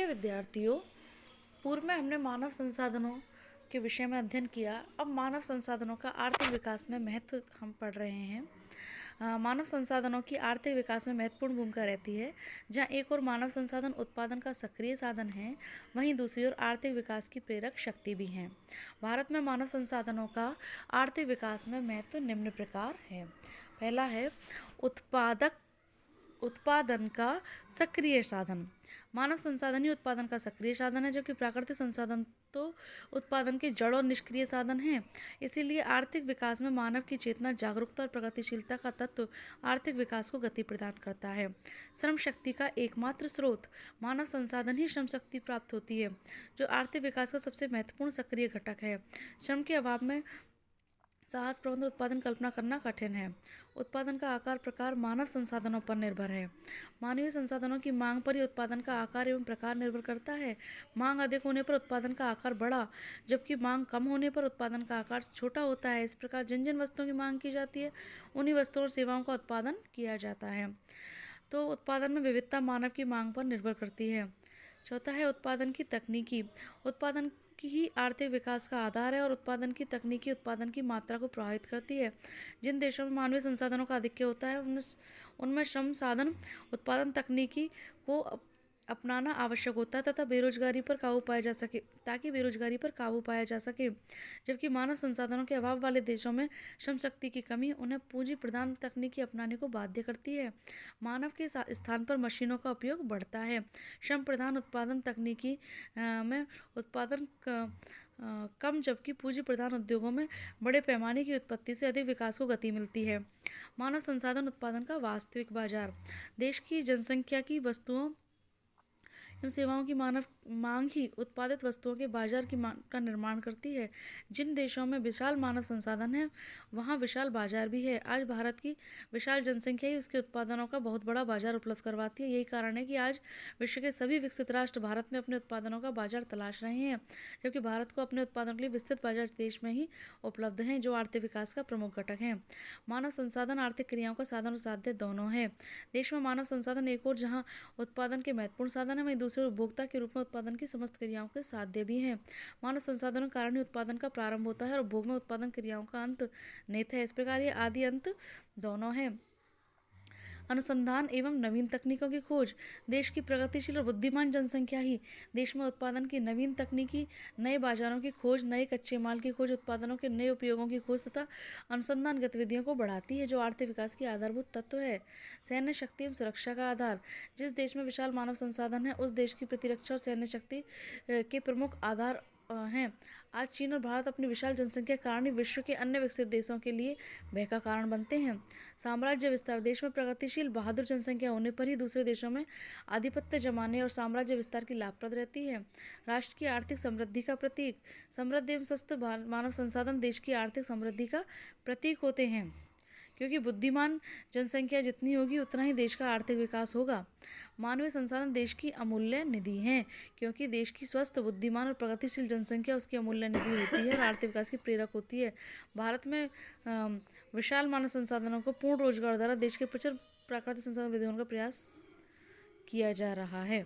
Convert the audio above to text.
विद्यार्थियों, पूर्व में हमने मानव संसाधनों के विषय में अध्ययन किया। अब मानव संसाधनों का आर्थिक विकास में महत्व हम पढ़ रहे हैं। मानव संसाधनों की आर्थिक विकास में महत्वपूर्ण भूमिका रहती है। जहाँ एक ओर मानव संसाधन उत्पादन का सक्रिय साधन है, वहीं दूसरी ओर आर्थिक विकास की प्रेरक शक्ति भी है। भारत में मानव संसाधनों का आर्थिक विकास में महत्व निम्न प्रकार है। पहला है उत्पादन का सक्रिय साधन। मानव संसाधन ही उत्पादन का सक्रिय साधन है, जबकि प्राकृतिक संसाधन तो उत्पादन के जड़ और निष्क्रिय साधन हैं। इसीलिए आर्थिक विकास में मानव की चेतना, जागरूकता और प्रगतिशीलता का तत्व आर्थिक विकास को गति प्रदान करता है। श्रम शक्ति का एकमात्र स्रोत मानव संसाधन ही श्रम शक्ति प्राप्त होती है, जो आर्थिक विकास का सबसे महत्वपूर्ण सक्रिय घटक है। श्रम के अभाव में साहस, प्रबंधन, उत्पादन कल्पना करना कठिन है। उत्पादन का आकार प्रकार मानव संसाधनों पर निर्भर है। मानवीय संसाधनों की मांग पर ही उत्पादन का आकार एवं प्रकार निर्भर करता है। मांग अधिक होने पर उत्पादन का आकार बड़ा, जबकि मांग कम होने पर उत्पादन का आकार छोटा होता है। इस प्रकार जिन जिन वस्तुओं की मांग की जाती है, उन्हीं वस्तुओं और सेवाओं का उत्पादन किया जाता है। तो उत्पादन में विविधता मानव की मांग पर निर्भर करती है। चौथा है उत्पादन की तकनीकी। उत्पादन की ही आर्थिक विकास का आधार है और उत्पादन की तकनीकी उत्पादन की मात्रा को प्रभावित करती है। जिन देशों में मानवीय संसाधनों का आधिक्य होता है, उनमें श्रम साधन उत्पादन तकनीकी को अपनाना आवश्यक होता है ताकि बेरोजगारी पर काबू पाया जा सके। जबकि मानव संसाधनों के अभाव वाले देशों में श्रम शक्ति की कमी उन्हें पूंजी प्रधान तकनीकी अपनाने को बाध्य करती है। मानव के स्थान पर मशीनों का उपयोग बढ़ता है। श्रम प्रधान उत्पादन तकनीकी में उत्पादन कम, जबकि पूंजी प्रधान उद्योगों में बड़े पैमाने की उत्पत्ति से अधिक विकास को गति मिलती है। मानव संसाधन उत्पादन का वास्तविक बाजार। देश की जनसंख्या की वस्तुओं एवं सेवाओं की मानव मांग ही उत्पादित वस्तुओं के बाजार की मांग का निर्माण करती है। जिन देशों में विशाल मानव संसाधन है, वहाँ विशाल बाजार भी है। आज भारत की विशाल जनसंख्या ही उसके उत्पादनों का बहुत बड़ा बाजार उपलब्ध करवाती है। यही कारण है कि आज विश्व के सभी विकसित राष्ट्र भारत में अपने उत्पादनों का बाजार तलाश रहे हैं, जबकि भारत को अपने उत्पादनों के लिए विस्तृत बाजार देश में ही उपलब्ध हैं, जो आर्थिक विकास का प्रमुख घटक है। मानव संसाधन आर्थिक क्रियाओं का साधन और साध्य दोनों है। देश में मानव संसाधन एक और जहाँ उत्पादन के महत्वपूर्ण साधन है, वहीं दूसरे उपभोक्ता के रूप में उत्पादन की समस्त क्रियाओं के साध्य भी हैं। मानव संसाधनों के कारण ही उत्पादन का प्रारंभ होता है और उपभोग में उत्पादन क्रियाओं का अंत निहित है। इस प्रकार ये आदि अंत दोनों हैं। अनुसंधान एवं नवीन तकनीकों की खोज। देश की प्रगतिशील और बुद्धिमान जनसंख्या ही देश में उत्पादन की नवीन तकनीकी, नए बाजारों की खोज, नए कच्चे माल की खोज, उत्पादनों के नए उपयोगों की खोज तथा अनुसंधान गतिविधियों को बढ़ाती है, जो आर्थिक विकास की आधारभूत तत्व है। सैन्य शक्ति एवं सुरक्षा का आधार। जिस देश में विशाल मानव संसाधन है, उस देश की प्रतिरक्षा और सैन्य शक्ति के प्रमुख आधार हैं। आज चीन और भारत अपनी विशाल जनसंख्या के कारण ही विश्व के अन्य विकसित देशों के लिए भय का कारण बनते हैं। साम्राज्य विस्तार। देश में प्रगतिशील बहादुर जनसंख्या होने पर ही दूसरे देशों में आधिपत्य जमाने और साम्राज्य विस्तार की लाभप्रद रहती है। राष्ट्र की आर्थिक समृद्धि का प्रतीक। समृद्ध एवं स्वस्थ मानव संसाधन देश की आर्थिक समृद्धि का प्रतीक होते हैं, क्योंकि बुद्धिमान जनसंख्या जितनी होगी उतना ही देश का आर्थिक विकास होगा। मानवीय संसाधन देश की अमूल्य निधि हैं, क्योंकि देश की स्वस्थ, बुद्धिमान और प्रगतिशील जनसंख्या उसकी अमूल्य निधि होती है और आर्थिक विकास की प्रेरक होती है। भारत में विशाल मानव संसाधनों को पूर्ण रोजगार द्वारा देश के प्रचुर प्राकृतिक संसाधन विधियों का प्रयास किया जा रहा है।